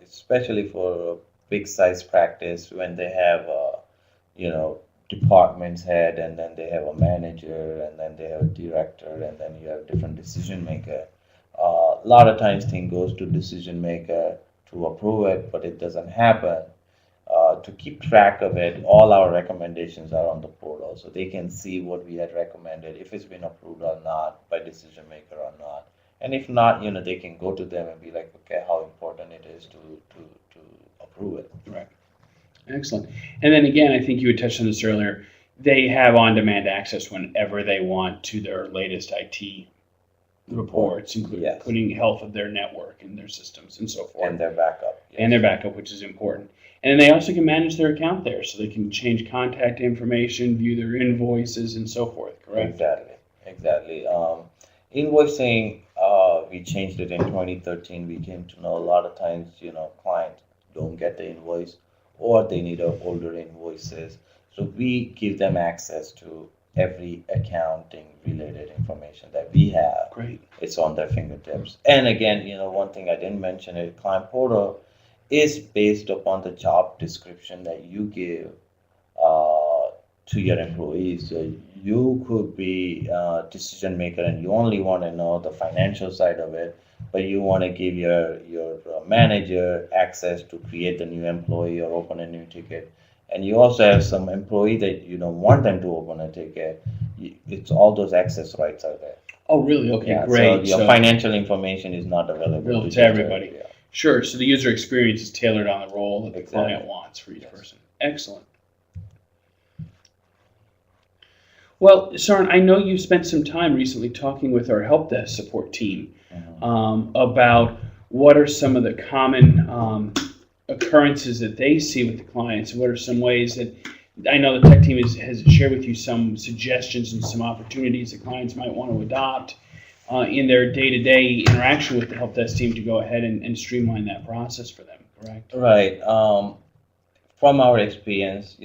especially for a big size practice, when they have, departments head, and then they have a manager, and then they have a director, and then you have different decision maker. A lot of times thing goes to decision maker to approve it, but it doesn't happen. To keep track of it, all our recommendations are on the portal, so they can see what we had recommended, if it's been approved or not by decision maker or not. And if not, they can go to them and be like, okay, how important it is to approve it. Right. Excellent. And then again, I think you had touched on this earlier. They have on-demand access whenever they want to their latest IT reports, including health of their network and their systems and so forth. And their backup. Yes. And their backup, which is important. And they also can manage their account there, so they can change contact information, view their invoices, and so forth, correct? Exactly. Invoicing, we changed it in 2013. We came to know a lot of times, clients don't get the invoice or they need older invoices. So we give them access to every accounting related information that we have. Great. It's on their fingertips. And again, one thing I didn't mention is client portal is based upon the job description that you give to your employees. So you could be a decision maker and you only want to know the financial side of it, but you want to give your manager access to create the new employee or open a new ticket. And you also have some employee that you don't want them to open a ticket. It's all those access rights are there. Oh, really? Okay, great. So your financial information is not available to everybody. Sure. So the user experience is tailored on the role that the client wants for each person. Excellent. Well, Saran, I know you've spent some time recently talking with our help desk support team about what are some of the common occurrences that they see with the clients, and what are some ways that I know the tech team has shared with you some suggestions and some opportunities that clients might want to adopt in their day-to-day interaction with the help desk team to go ahead and streamline that process for them, correct? Right. From our experience,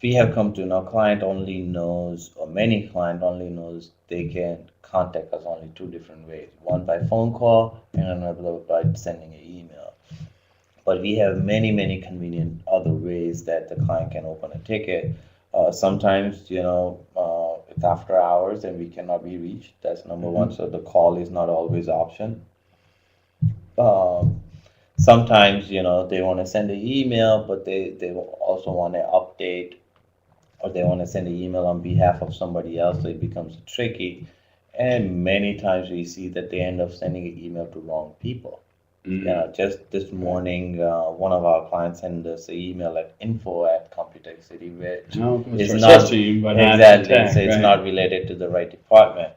we have come to know client only knows, or many client only knows they can contact us only two different ways. One by phone call and another by sending an email. But we have many convenient other ways that the client can open a ticket. Sometimes, it's after hours and we cannot be reached. That's number one. So the call is not always option. Sometimes, they want to send an email, but they also want to update, or they want to send an email on behalf of somebody else, so it becomes tricky. And many times we see that they end up sending an email to wrong people. Just this morning, one of our clients sent us an email at info@CompuTech City, which is not it's not related to the right department.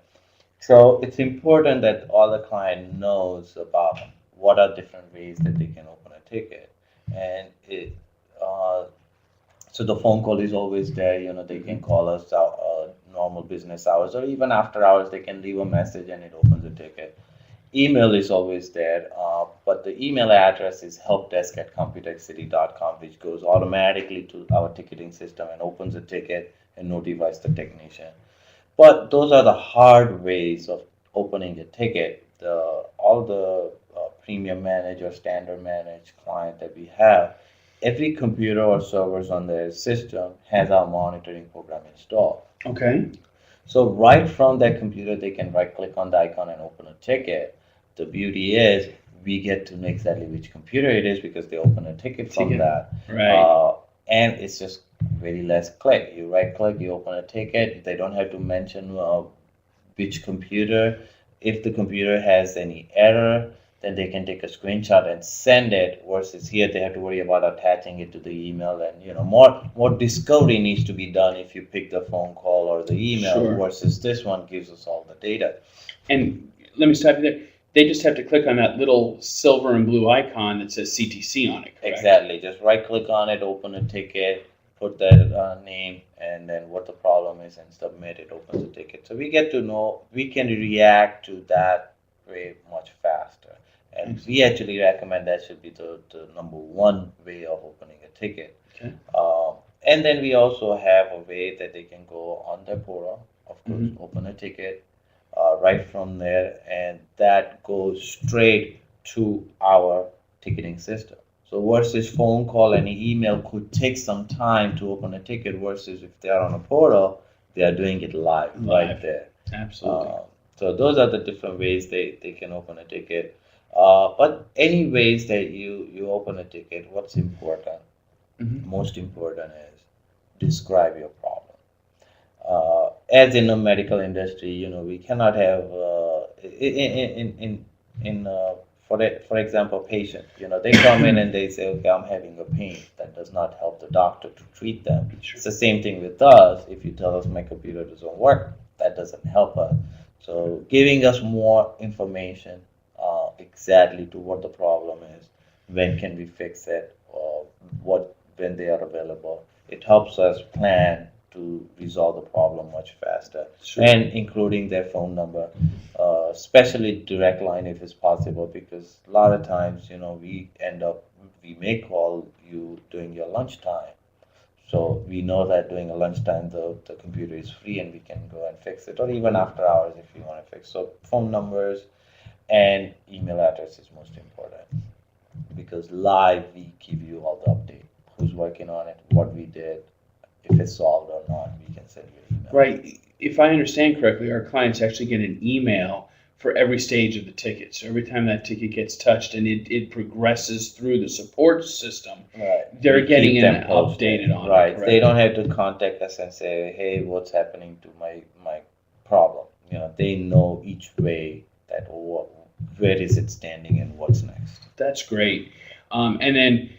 So it's important that all the client knows about what are different ways that they can open a ticket, and so the phone call is always there. They can call us out normal business hours, or even after hours they can leave a message and it opens a ticket. Email is always there. but the email address is helpdesk@computechcity.com, which goes automatically to our ticketing system and opens a ticket and notifies the technician. But those are the hard ways of opening a ticket. All the premium managed or standard managed client that we have, every computer or servers on their system has our monitoring program installed. Okay. So right from that computer, they can right click on the icon and open a ticket. The beauty is we get to know exactly which computer it is because they open a ticket from that. Right. And it's just very less click. You right click, you open a ticket. They don't have to mention which computer. If the computer has any error, then they can take a screenshot and send it. Versus here, they have to worry about attaching it to the email, and more discovery needs to be done if you pick the phone call or the email. Sure. Versus this one gives us all the data. And let me stop you there. They just have to click on that little silver and blue icon that says CTC on it, correct? Exactly. Just right click on it, open a ticket, put that name, and then what the problem is, and submit it. Opens the ticket. So we get to know, we can react to that way much faster. And we actually recommend that should be the number one way of opening a ticket. Okay. And then we also have a way that they can go on their portal, of course, open a ticket right from there, and that goes straight to our ticketing system. So versus phone call and email could take some time to open a ticket, versus if they are on a portal, they are doing it live. Right there. Absolutely. So those are the different ways they can open a ticket. But any ways that you open a ticket, what's important, most important is describe your problem. As in the medical industry, we cannot have for example, patient. They come in and they say, okay, I'm having a pain. That does not help the doctor to treat them. Sure. It's the same thing with us. If you tell us my computer doesn't work, that doesn't help us. So giving us more information exactly to what the problem is, when can we fix it, or when they are available. It helps us plan to resolve the problem much faster. Sure. And including their phone number, especially direct line if it's possible, because a lot of times, we may call you during your lunchtime. So we know that during a lunchtime, the computer is free and we can go and fix it, or even after hours if you want to fix. So phone numbers and email address is most important, because live we give you all the update, who's working on it, what we did, if it's solved or not, we can send you an email. Right. If I understand correctly, our clients actually get an email for every stage of the ticket. So every time that ticket gets touched and it progresses through the support system, right, they're we getting keep an them posted. updated on Right. it. Correct? They don't have to contact us and say, hey, what's happening to my problem. They know each way that where is it standing and what's next. That's great. And then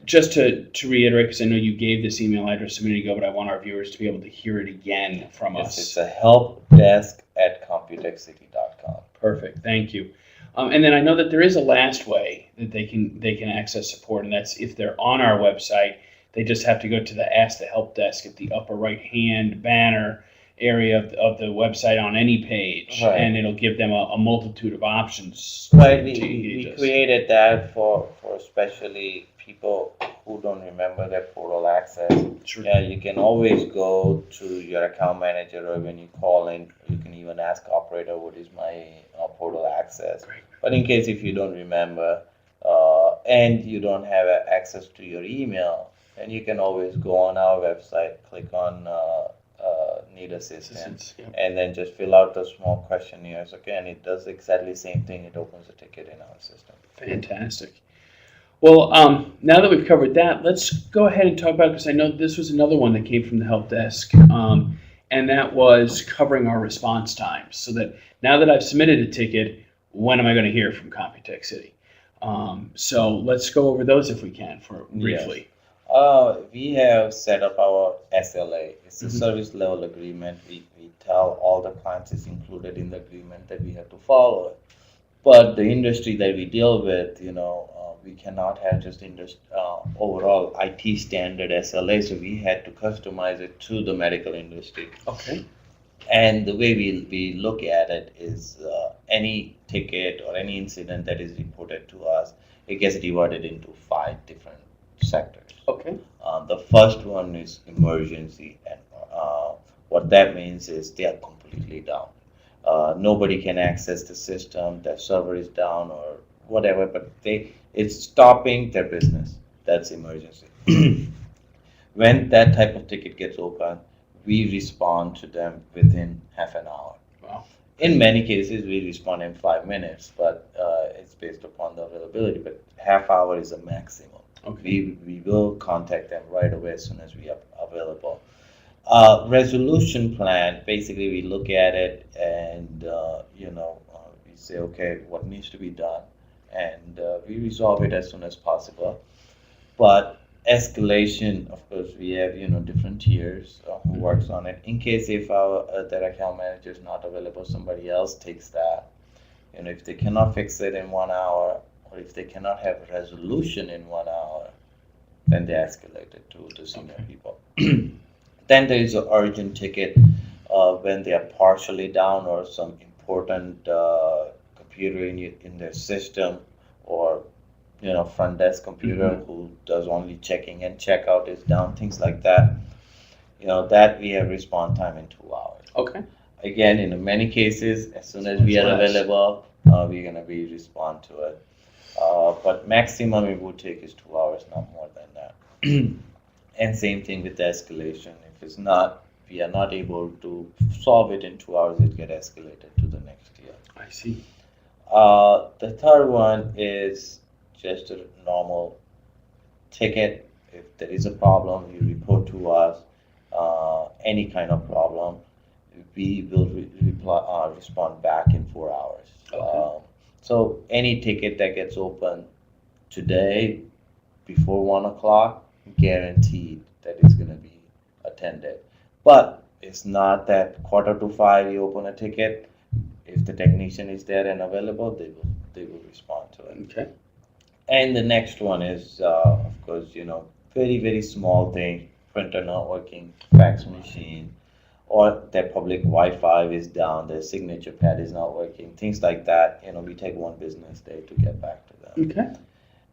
just to reiterate, because I know you gave this email address a minute ago, but I want our viewers to be able to hear it again from us. It's a helpdesk@computechcity.com. Perfect. Thank you. And then I know that there is a last way that they can access support, and that's if they're on our website, they just have to go to the Ask the Help Desk at the upper right-hand banner area of the website on any page, right, and it'll give them a multitude of options. Right. We created that for especially people who don't remember their portal access. Sure. Yeah, you can always go to your account manager, or when you call in, you can even ask operator, what is my portal access. Great. But in case if you don't remember and you don't have access to your email, then you can always go on our website, click on need assistance, yeah, and then just fill out the small questionnaires. Again, it does exactly the same thing. It opens a ticket in our system. Fantastic. Well, now that we've covered that, let's go ahead and talk about, because I know this was another one that came from the help desk, and that was covering our response times. So that now that I've submitted a ticket, when am I going to hear from CompuTech City? So let's go over those if we can briefly. Yes. We have set up our SLA. It's a service level agreement. We tell all the clients it's included in the agreement that we have to follow it. But the industry that we deal with, we cannot have just overall IT standard SLA, so we had to customize it to the medical industry. Okay. And the way we look at it is any ticket or any incident that is reported to us, it gets divided into 5 different sectors. Okay. The first one is emergency, and what that means is they are completely down. Nobody can access the system, their server is down or whatever, but it's stopping their business. That's emergency. When that type of ticket gets open, we respond to them within half an hour. Wow. In many cases, we respond in 5 minutes, but it's based upon the availability. But half hour is a maximum. Okay. We will contact them right away as soon as we are available. Resolution plan, basically we look at it and we say, okay, what needs to be done, and we resolve it as soon as possible. But escalation, of course, we have different tiers who works on it. In case if our that account manager is not available, somebody else takes that. If they cannot fix it in 1 hour, or if they cannot have resolution in 1 hour, then they escalate it to the senior people. Then there is an urgent ticket when they are partially down or some important computer in their system, or front desk computer who does only checking and checkout is down, things like that. That we have response time in 2 hours. Okay. Again, in many cases, as soon as we are available, we're gonna be respond to it. But maximum it would take is 2 hours, not more than that. And same thing with the escalation. If it's not, we are not able to solve it in 2 hours, it get escalated to the next tier. I see. The third one is just a normal ticket. If there is a problem, you report to us. Any kind of problem, we will respond back in 4 hours. Okay. So any ticket that gets open today before 1 o'clock, guaranteed that it's going to be attended. But it's not that 4:45 you open a ticket. If the technician is there and available, they will respond to it. Okay. And the next one is, of course, very, very small thing, printer not working, fax machine, or their public Wi-Fi is down, their signature pad is not working, things like that. We take 1 business day to get back to them. Okay.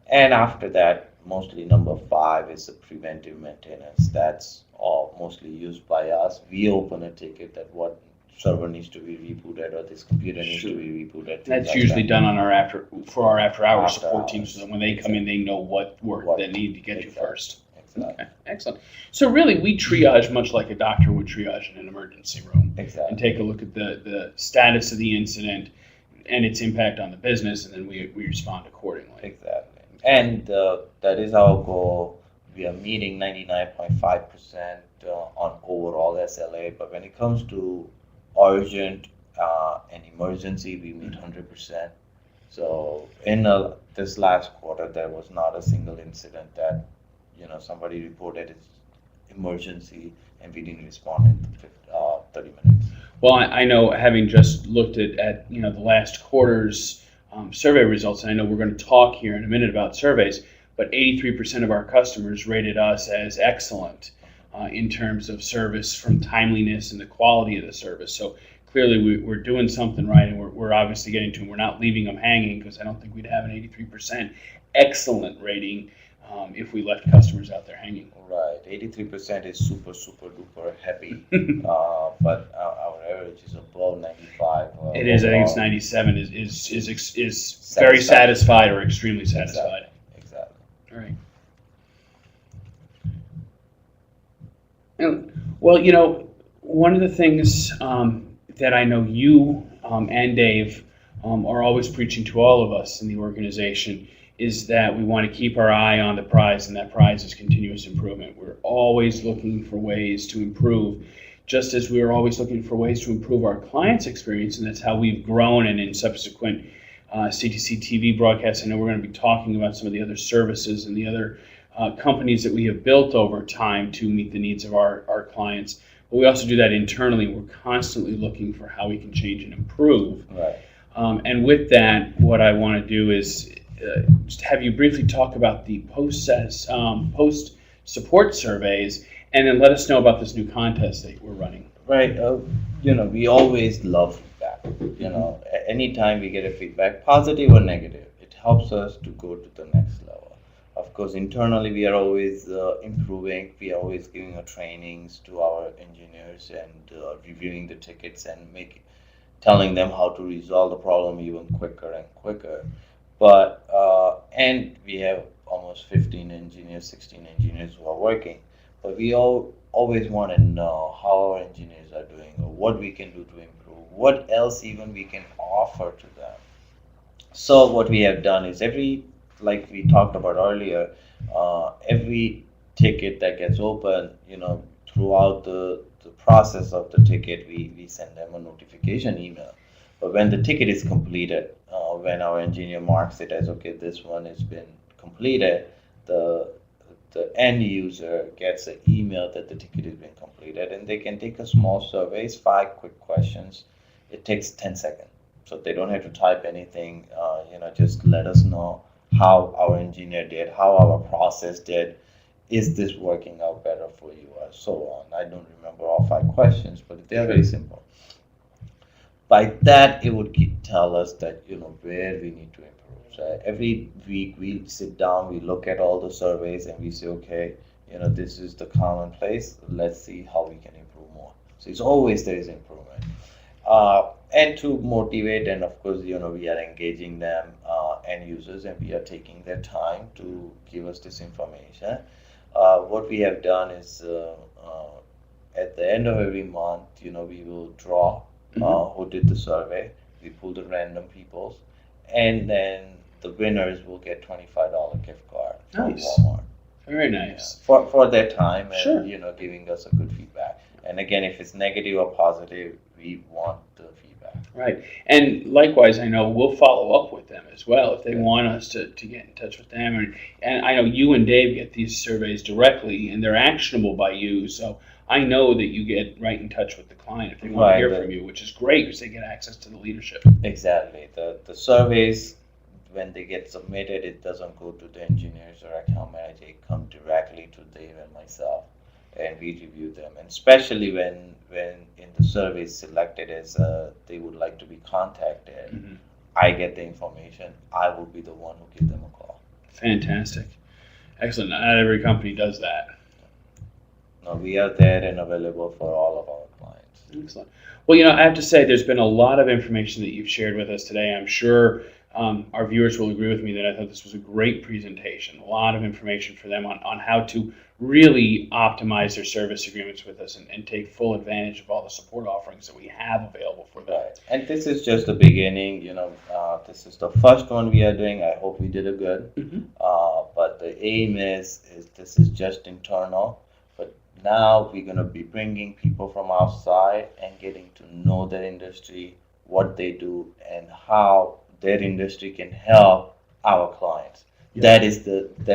And after that, mostly number 5 is the preventive maintenance. That's all mostly used by us. We open a ticket that what server needs to be rebooted or this computer needs to be rebooted. That's usually done on our after hour support hours. team, so that when they come in, they know what work they need to get you first. Exactly. Okay, excellent. So really, we triage much like a doctor would triage in an emergency room, Exactly. and take a look at the status of the incident and its impact on the business, and then we respond accordingly. Exactly. And that is our goal. We are meeting 99.5% on overall SLA, but when it comes to urgent and emergency, we meet 100%. So in this last quarter, there was not a single incident that somebody reported its emergency and we didn't respond in 30 minutes. Well, I know, having just looked at the last quarter's survey results, and I know we're going to talk here in a minute about surveys, but 83% of our customers rated us as excellent in terms of service, from timeliness and the quality of the service. So clearly we're doing something right, and we're obviously getting to them. We're not leaving them hanging, because I don't think we'd have an 83% excellent rating if we left customers out there hanging. Right, 83% is super, super duper happy, but our average is above 95. It is. I think it's 97. Is very satisfied or extremely satisfied. Exactly. All right. Well, one of the things that I know you and Dave are always preaching to all of us in the organization is that we want to keep our eye on the prize, and that prize is continuous improvement. We're always looking for ways to improve, just as we are always looking for ways to improve our clients' experience, and that's how we've grown. And in subsequent CTC TV broadcasts, I know we're going to be talking about some of the other services and the other companies that we have built over time to meet the needs of our clients. But we also do that internally. We're constantly looking for how we can change and improve. Right. And with that, what I want to do is just have you briefly talk about the post-support surveys, and then let us know about this new contest that we're running. Right. We always love feedback. Hmm. Anytime we get a feedback, positive or negative, it helps us to go to the next level. Of course, internally we are always improving. We are always giving trainings to our engineers and reviewing the tickets and telling them how to resolve the problem even quicker and quicker. But and we have almost 15 engineers, 16 engineers who are working. But we always want to know how our engineers are doing or what we can do to improve, what else even we can offer to them. So what we have done is like we talked about earlier, every ticket that gets open, throughout the process of the ticket, we send them a notification email. But when the ticket is completed, when our engineer marks it as okay, this one has been completed, the the end user gets an email that the ticket has been completed, and they can take a small survey. It's 5 quick questions. It takes 10 seconds, so they don't have to type anything. Just let us know how our engineer did, how our process did. Is this working out better for you, or so on. I don't remember all 5 questions, but they are very simple. By that, it would tell us that where we need to improve. So every week we sit down, we look at all the surveys, and we say, okay, this is the common place. Let's see how we can improve more. So it's always there is improvement. And to motivate, and of course, we are engaging them, end users, and we are taking their time to give us this information. What we have done is at the end of every month, we will draw who did the survey. We pull the random peoples, and then the winners will get $25 gift card from Nice. Walmart. Very Yeah, nice. for their time and Sure. giving us a good feedback. And again, if it's negative or positive, we want the feedback. Right. And likewise, I know we'll follow up with them as well if they Yeah. want us to get in touch with them. And I know you and Dave get these surveys directly, and they're actionable by you. So I know that you get right in touch with the client if they want to Right. hear from you, which is great because they get access to the leadership. Exactly. The surveys, when they get submitted, it doesn't go to the engineers or account manager. It comes directly to Dave and myself, and we review them. And especially when in the survey selected as they would like to be contacted, Hmm. I get the information. I will be the one who give them a call. Fantastic. Excellent. Not every company does that. No, we are there and available for all of our clients. Excellent. Well, I have to say, there's been a lot of information that you've shared with us today. I'm sure our viewers will agree with me that I thought this was a great presentation. A lot of information for them on how to really optimize their service agreements with us and take full advantage of all the support offerings that we have available for them. Right. And this is just the beginning. This is the first one we are doing. I hope we did a good. Hmm. But the aim is this is just internal. But now we're going to be bringing people from outside and getting to know their industry, what they do, and how their industry can help our clients. Yeah. That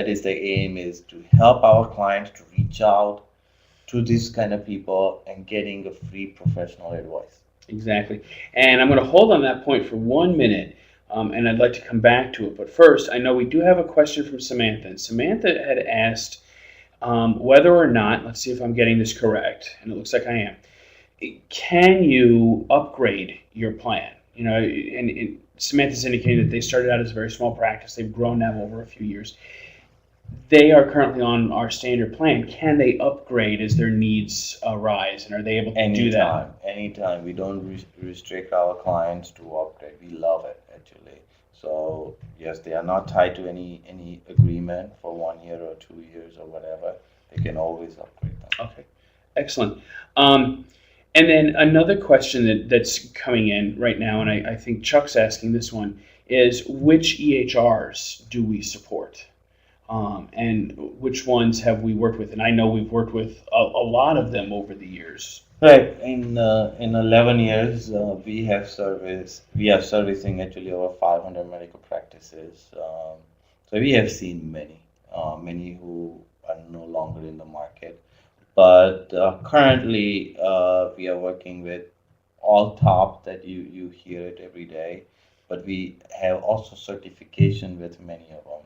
is the aim, is to help our clients to reach out to these kind of people and getting a free professional advice. Exactly. And I'm going to hold on that point for 1 minute, and I'd like to come back to it. But first, I know we do have a question from Samantha. And Samantha had asked whether or not, let's see if I'm getting this correct, and it looks like I am, can you upgrade your plan? And Samantha's indicating that they started out as a very small practice. They've grown now over a few years. They are currently on our standard plan. Can they upgrade as their needs arise, and are they able to do that? Anytime. We don't restrict our clients to upgrade. We love it actually. So yes, they are not tied to any agreement for 1 year or 2 years or whatever. They can always upgrade them. Okay, excellent. And then another question that's coming in right now, and I think Chuck's asking this one, is which EHRs do we support? And which ones have we worked with? And I know we've worked with a lot of them over the years. Right. In 11 years, we are servicing actually over 500 medical practices. So we have seen many who are no longer in the market. But currently, we are working with all top that you hear it every day. But we have also certification with many of them.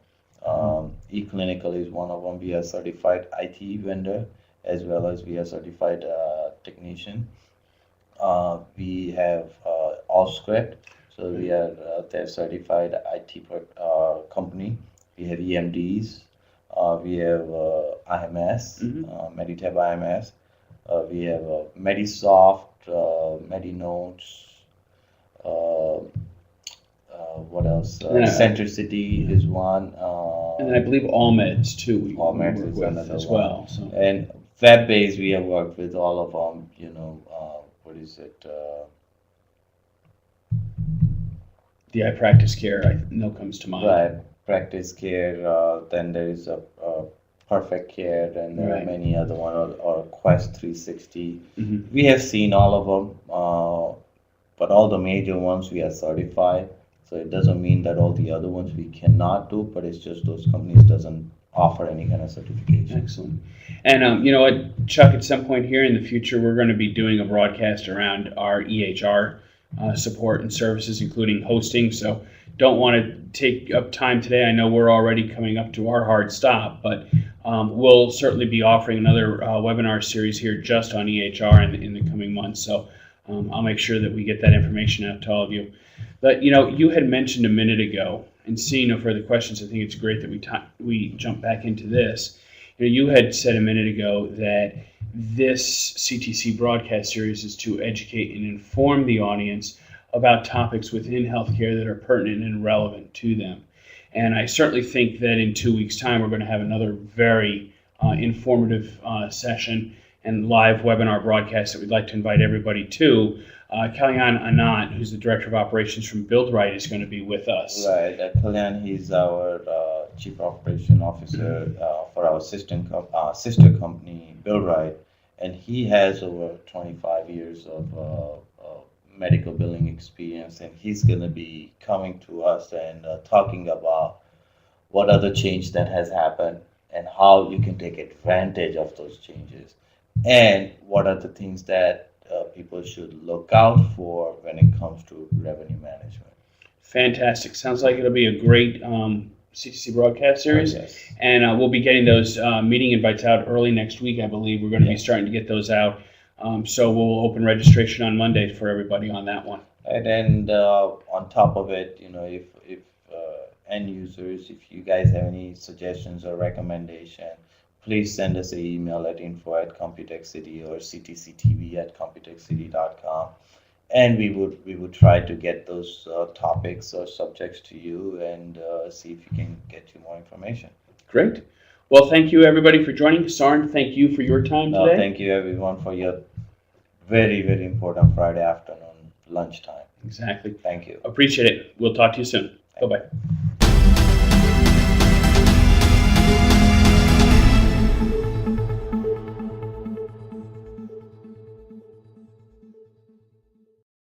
eClinical is one of them. We are certified IT vendor, as well as we are certified technician. we have AllScript, so we are their certified IT company. We have EMDs, we have IMS, Meditab IMS, we have Medisoft, Medinotes, what else? Center City is one. And then I believe All Meds too. We All Meds work is with another as one. well. So. And web-based, we have worked with all of them. What is it? The iPractice Care, I know comes to mind. Right, Practice Care. Then there is a Perfect Care, and there are many other one, or Quest 360. We have seen all of them, but all the major ones we are certified. So it doesn't mean that all the other ones we cannot do, but it's just those companies doesn't offer any kind of certification. Excellent. And you know what, Chuck, at some point here in the future, we're going to be doing a broadcast around our EHR support and services, including hosting. So don't want to take up time today. I know we're already coming up to our hard stop, but we'll certainly be offering another webinar series here just on EHR in the coming months. So I'll make sure that we get that information out to all of you. But you know, you had mentioned a minute ago, and seeing no further questions, I think it's great that we jump back into this. You know, you had said a minute ago that this CTC broadcast series is to educate and inform the audience about topics within healthcare that are pertinent and relevant to them. And I certainly think that in 2 weeks' time, we're going to have another very informative session and live webinar broadcast that we'd like to invite everybody to. Kalyan Anand, who's the Director of Operations from BuildRight, is going to be with us. Right, Kalyan, he's our Chief Operation Officer for our sister company, BuildRight, and he has over 25 years of medical billing experience, and he's going to be coming to us and talking about what other change that has happened and how you can take advantage of those changes, and what are the things that people should look out for when it comes to revenue management. Fantastic. Sounds like it'll be a great CTC broadcast series. Yes. And we'll be getting those meeting invites out early next week, I believe. We're going to be starting to get those out. So we'll open registration on Monday for everybody on that one. And on top of it, you know, if end users, if you guys have any suggestions or recommendation, please send us an email at info@CompuTech City or ctctv@computechcity.com, and we would try to get those topics or subjects to you and see if we can get you more information. Great. Well, thank you everybody for joining. Sarn, thank you for your time today. Thank you everyone for your very, very important Friday afternoon lunchtime. Exactly. Thank you. Appreciate it. We'll talk to you soon. Bye-bye.